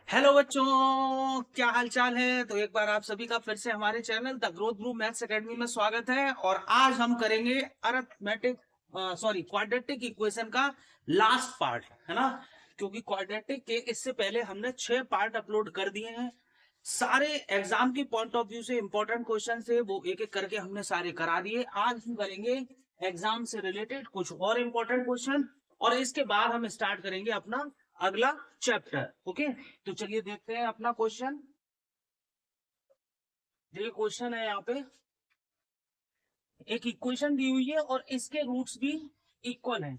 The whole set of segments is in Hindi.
हेलो बच्चों, क्या हाल चाल है। तो एक बार आप सभी का फिर से हमारे channel the growth group maths academy में स्वागत है। और आज हम करेंगे अरिथमेटिक क्वाड्रेटिक इक्वेशन का लास्ट पार्ट, है ना। क्योंकि क्वाड्रेटिक के इससे पहले हमने 6 पार्ट अपलोड कर दिए हैं। सारे एग्जाम के पॉइंट ऑफ व्यू से इंपॉर्टेंट क्वेश्चन से वो एक एक करके हमने सारे करा दिए। आज हम करेंगे एग्जाम से रिलेटेड कुछ और इंपॉर्टेंट क्वेश्चन, और इसके बाद हम स्टार्ट करेंगे अपना अगला चैप्टर। ओके, तो चलिए देखते हैं अपना क्वेश्चन। देखिए क्वेश्चन है यहाँ पे, एक इक्वेशन दी हुई है और इसके रूट्स भी इक्वल है?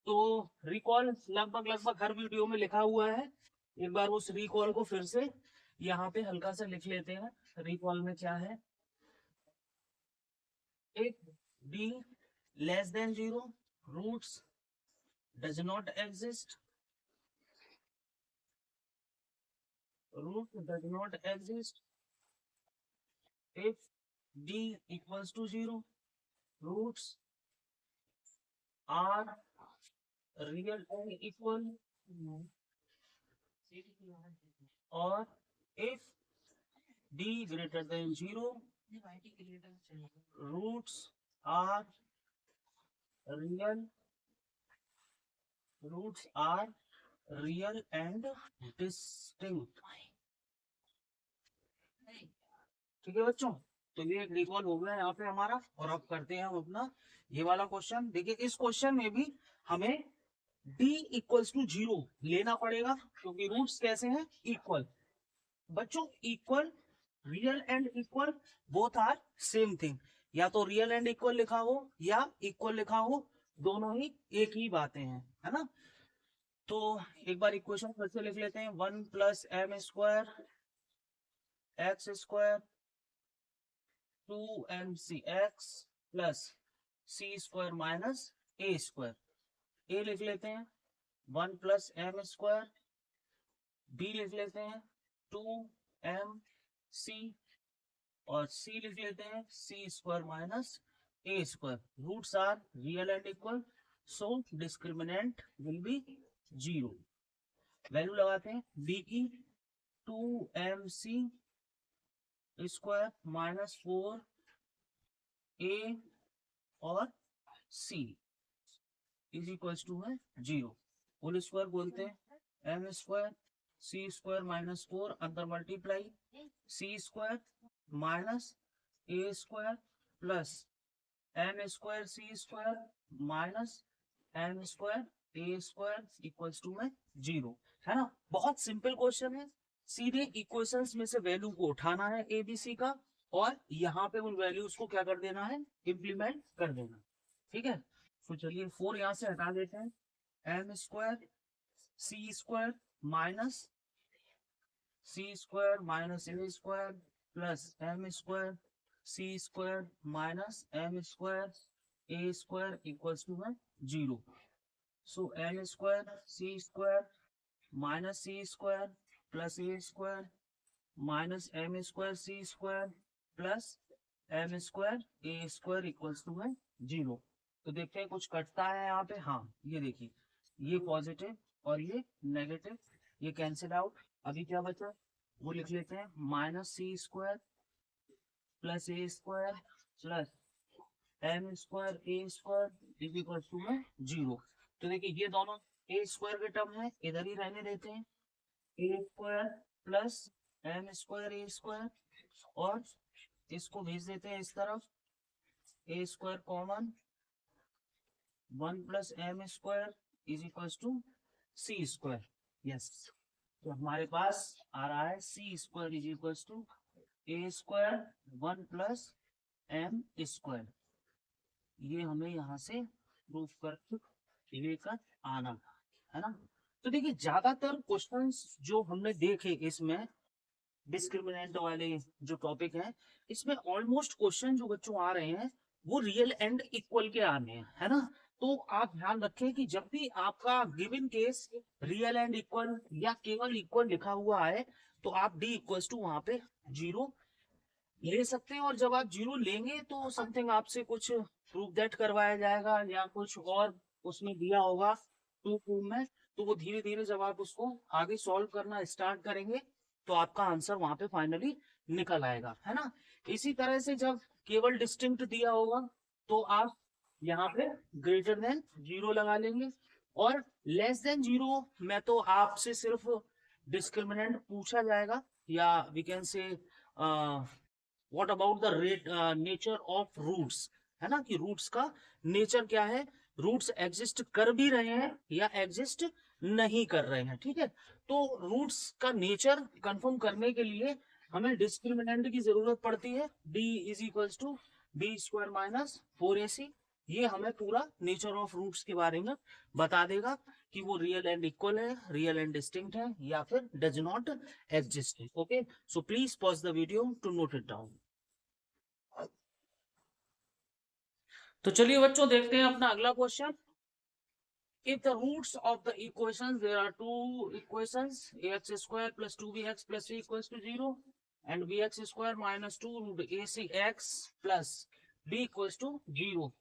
तो रिकॉल लगभग लगभग हर वीडियो में लिखा हुआ है। एक बार उस रिकॉल को फिर से यहाँ पे हल्का सा लिख लेते हैं। रिकॉल में क्या है, if d less than 0, roots does not exist, root does not exist. If d equals to 0, roots are real and equal. और if d greater than 0, roots are real, roots are real and distinct. ठीक है बच्चों, तो ये एक रिकॉल हो गया यहाँ पे हमारा। और अब करते हैं हम अपना ये वाला क्वेश्चन। देखिए इस क्वेश्चन में भी हमें d इक्वल्स टू 0 लेना पड़ेगा, क्योंकि रूट्स कैसे हैं, इक्वल। बच्चों equal, real and equal both are same thing. या तो रियल एंड इक्वल लिखा हो या इक्वल लिखा हो, दोनों ही एक ही बातें हैं, है ना। तो एक बार इक्वेशन फिर से लिख लेते हैं। 1 plus M square x square 2mcx plus c square minus A square. A लिख लेते हैं 1 प्लस एम स्क्वायर, बी लिख लेते हैं 2mc, और सी लिख लेते हैं c square minus A square. Roots are real and equal, so discriminant will be 0। Value लगाते हैं बी की 2mc स्क्वायर माइनस 4a और c इज इक्वल्स टू है 0। होल स्क्वायर बोलते हैं एम स्क्वायर सी स्क्वायर माइनस 4 अंदर multiply C square minus A square plus M square C square minus M square A square equals to है 0, है ना। बहुत सिंपल क्वेश्चन है। सीधे इक्वेशंस में से वैल्यू को उठाना है एबीसी का, और यहाँ पे उन वैल्यूज को क्या कर देना है, इंप्लीमेंट कर देना। ठीक है, तो चलिए 4 यहाँ से हटा देते हैं। M square C square minus C square minus A square plus M square C square minus M square A square equals to है 0। So m square C square minus C square plus A square minus M square C square plus M square A square equals to है 0। तो देखते हैं कुछ कटता है यहाँ पे। हाँ ये देखिए, ये पॉजिटिव और ये नेगेटिव, ये कैंसिल आउट। अभी क्या बचा वो लिख लेते हैं minus C square plus A square plus M square A square is equal to है 0। तो देखिए ये दोनों ए स्क्वायर के टर्म है, इधर ही रहने देते हैं। A square plus M square A square, और इसको भेज देते हैं इस तरफ, a square common 1 plus M square is equal to c square. Yes, तो हमारे पास आ रहा है c square is equal to a square 1 plus M square. ये हमें यहाँ से प्रूफ कर लेकर आना है ना। तो देखिए ज्यादातर क्वेश्चंस जो हमने देखे इसमें डिस्क्रिमिनेंट वाले जो टॉपिक है, इसमें ऑलमोस्ट क्वेश्चन जो बच्चों आ रहे हैं वो रियल एंड इक्वल के आ रहे हैं, है ना। तो आप ध्यान रखें कि जब भी आपका given case real and equal या केवल इक्वल लिखा हुआ है, तो आप डी इक्वल टू वहां पे 0 ले सकते हैं। और जब आप 0 लेंगे तो समथिंग आपसे कुछ प्रूफ दैट करवाया जाएगा या कुछ और उसमें दिया होगा, टू फॉर्म में, तो वो धीरे धीरे जब आप उसको आगे सॉल्व करना स्टार्ट करेंगे तो आपका आंसर वहां पे फाइनली निकल आएगा, है ना। इसी तरह से जब केवल डिस्टिंक्ट दिया होगा तो आप यहाँ पे ग्रेटर देन जीरो लगा लेंगे, और लेस देन जीरो में तो आपसे सिर्फ डिस्क्रिमिनेंट पूछा जाएगा, या we can say what about the rate nature of roots, है ना, कि रूट्स का नेचर क्या है, रूट्स एग्जिस्ट कर भी रहे हैं या एग्जिस्ट नहीं कर रहे हैं, ठीक है। तो रूट्स का नेचर कंफर्म करने के लिए हमें डिस्क्रिमिनेंट की जरूरत पड़ती है, d is equals to B square minus 4ac। ये हमें पूरा नेचर ऑफ रूट्स के बारे में बता देगा कि वो रियल एंड इक्वल है, रियल एंड डिस्टिंक्ट है, या फिर does not exist. Okay, so please pause the video to note it down. तो चलिए बच्चों देखते हैं अपना अगला question. If the roots of the equations, there are two equations, ax square plus 2bx plus c equals to 0, and bx square minus 2 root acx plus b equals to 0,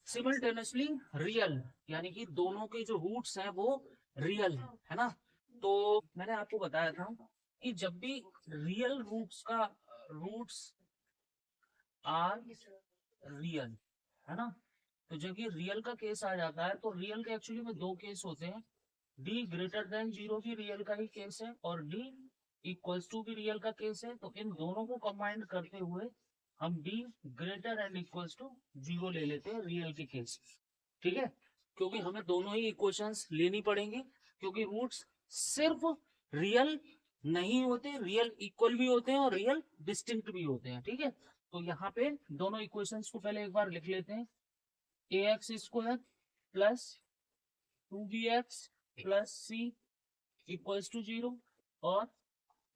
simultaneously real, यानी कि दोनों के जो रूट्स हैं वो रियल है ना। तो मैंने आपको बताया था कि जब भी रियल रूट्स का रूट्स आर रियल, है ना, तो जब ये रियल का केस आ जाता है तो रियल के एक्चुअली में दो केस होते हैं, डी ग्रेटर देन जीरो भी रियल का ही केस है और डी इक्वल्स टू भी रियल का केस है। तो इन दोनों को कंबाइन करते हुए हम D greater and equals to zero ले लेते हैं रियल के केस, ठीक है। क्योंकि हमें दोनों ही इक्वेशंस लेनी पड़ेंगी, क्योंकि रूट्स सिर्फ रियल नहीं होते, रियल इक्वल भी होते हैं और रियल डिस्टिंक्ट भी होते हैं, ठीक है। तो यहाँ पे दोनों इक्वेशंस को पहले एक बार लिख लेते हैं, a x square plus 2bx प्लस सी इक्वल्स टू 0, और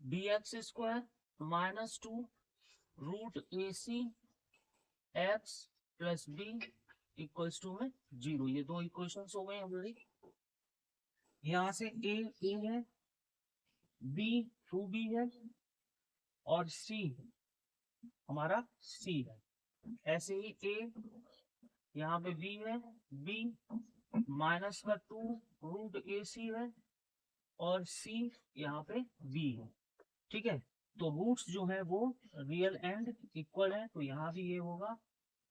bx square minus 2 root A c x plus b equals to में 0। ये दो इक्वेशंस हो गए हमारी। यहाँ से ए है, बी 2b है, और सी हमारा सी है। ऐसे ही ए यहाँ पे बी है, बी माइनस का 2 रूट ए सी है, और सी यहाँ पे बी है, ठीक है। तो रूट्स जो है वो रियल एंड इक्वल है, तो यहाँ भी ये होगा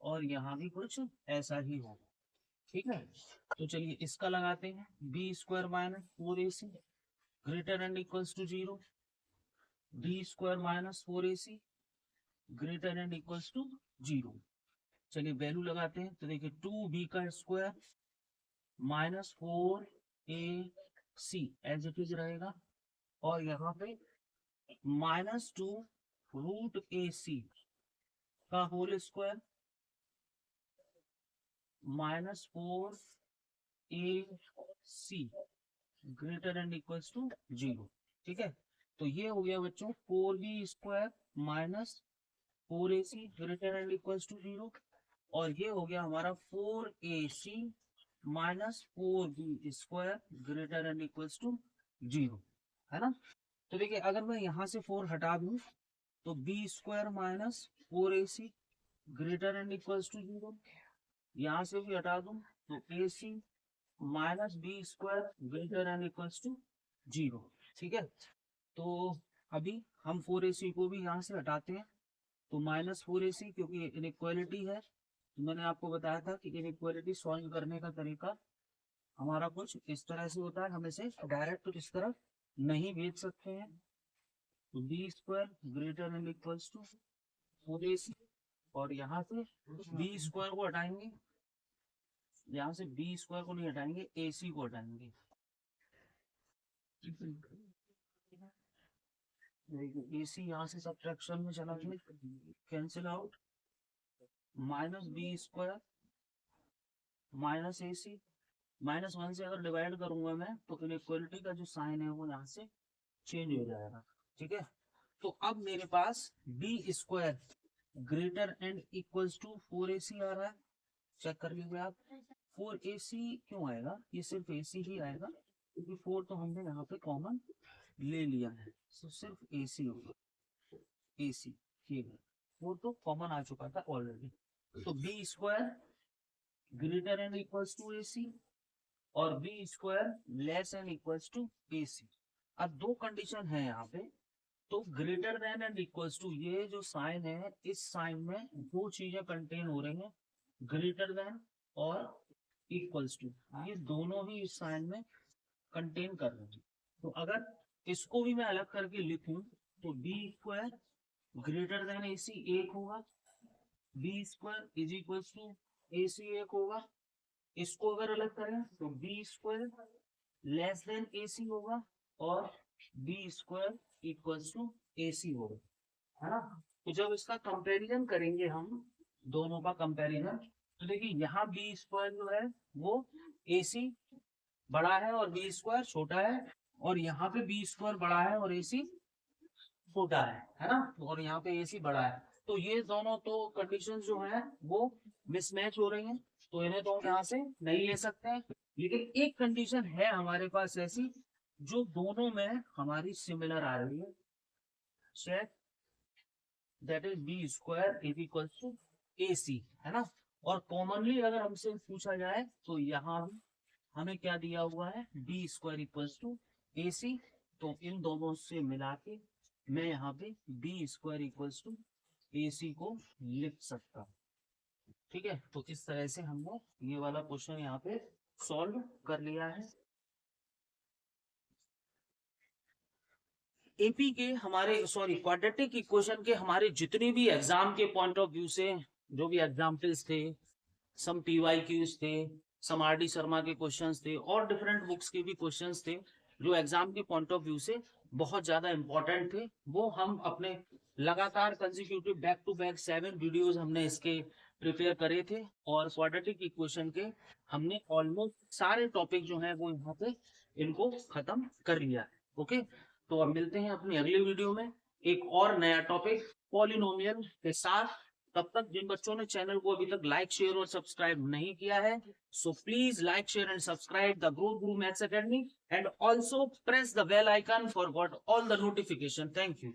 और यहाँ भी कुछ ऐसा ही होगा, ठीक है। तो चलिए इसका लगाते हैं, B square minus 4ac greater and equals to 0, D square minus 4ac greater and equals to 0। चलिए वैल्यू लगाते हैं, तो देखिए 2b का square minus 4ac as it is रहेगा, और यहाँ पे माइनस 2 रूट ए सी का whole square minus 4ac greater and equals to 0, ठीक है। तो ये हो गया बच्चों 4b square minus 4ac greater and equals to 0, और ये हो गया हमारा 4ac minus 4b square greater and equals to 0, है ना। तो देखिए अगर मैं यहाँ से 4 हटा दूं तो B square minus 4ac greater and equals to 0, यहाँ से भी हटा दूं तो a c minus b square greater and equals to 0, ठीक है। तो अभी हम 4ac को भी यहाँ से हटाते हैं, तो माइनस 4ac, क्योंकि इनइक्वालिटी है, तो मैंने आपको बताया था कि इनइक्वालिटी सॉल्व करने का तरीका हमारा कुछ इस तरह से होता है, हम इसे डायरेक्ट इस तरह नहीं भेज सकते हैं। तो B square greater and equals to 4ac, और यहाँ से बी स्क्वायर को हटाएंगे, यहाँ से बी स्क्वायर को नहीं हटाएंगे, ए सी को हटाएंगे, ए सी यहाँ से सब्ट्रैक्शन में चला गया, cancel out, minus b square minus a c, minus 1 से अगर डिवाइड करूंगा मैं तो इनइक्वालिटी का जो साइन है वो यहाँ से चेंज हो जाएगा, ठीक है। तो अब मेरे पास b square greater and equals to 4ac आ रहा है, चेक कर लीजिए आप। 4ac क्यों आएगा, ये सिर्फ ac ही आएगा, क्योंकि 4 तो हमने यहाँ पे कॉमन ले लिया है, तो सिर्फ ac होगा, ac ठीक है, 4 तो कॉमन आ चुका था ऑलरेडी। तो B square greater and equals to ac, और B square less and equals to A c. अब दो कंडीशन है यहाँ पे, तो greater than and equals to, ये जो साइन है इस साइन में दो चीजें कंटेन हो रही हैं, ग्रेटर देन और इक्वल्स टू, ये दोनों ही इस साइन में कंटेन कर रहे हैं। तो अगर इसको भी मैं अलग करके लिखूं तो B square greater than A C एक होगा, B square is equals to A C एक होगा। इसको अगर अलग करें तो B square less than A C होगा और B square equals to A C होगा, है ना। तो जब इसका कंपैरिजन करेंगे हम दोनों का कंपैरिजन, तो देखिए यहाँ बी स्क्वायर जो है वो ए सी बड़ा है और बी स्क्वायर छोटा है, और यहाँ पे बी स्क्वायर बड़ा है और ए सी छोटा है ना, और यहाँ पे ए सी बड़ा है। तो ये दोनों तो कंडीशन जो है वो मिसमैच हो रही हैं, तो इन्हें तो हम यहाँ से नहीं ले सकते हैं। लेकिन एक कंडीशन है हमारे पास ऐसी जो दोनों में हमारी सिमिलर आ रही है, check that is B square is equal to A C, है ना। और कॉमनली अगर हमसे पूछा जाए तो यहाँ हमें क्या दिया हुआ है, बी स्क्वायर इक्वल टू ए सी। तो इन दोनों से मिला के मैं यहाँ पे बी स्क्वायर इक्वल टू ए सी को लिख सकता हूँ, ठीक है। तो इस तरह से हमने ये वाला क्वेश्चन यहाँ पे सॉल्व कर लिया है। एपी के हमारे क्वाड्रेटिक इक्वेशन के हमारे जितने भी एग्जाम के पॉइंट ऑफ व्यू से जो भी एग्जाम्पल्स थे, सम PYQs थे, सम RD शर्मा के क्वेश्चंस थे और डिफरेंट बुक्स के भी क्वेश्चंस थे जो एग्जाम के पॉइंट ऑफ व्यू से बहुत ज्यादा इंपॉर्टेंट थे, वो हम अपने लगातार consecutive back to back 7 videos हमने इसके प्रिपेयर करे थे, और क्वाड्रेटिक इक्वेशन के हमने ऑलमोस्ट सारे टॉपिक जो हैं वो यहाँ पे इनको खत्म कर लिया है। ओके, तो अब मिलते हैं अपनी अगले वीडियो में एक और नया टॉपिक पॉलिनोमियल के साथ। तब तक जिन बच्चों ने चैनल को अभी तक लाइक शेयर और सब्सक्राइब नहीं किया है, so please like share and subscribe the growth guru maths academy, and also press the bell icon for got all the notification. Thank you.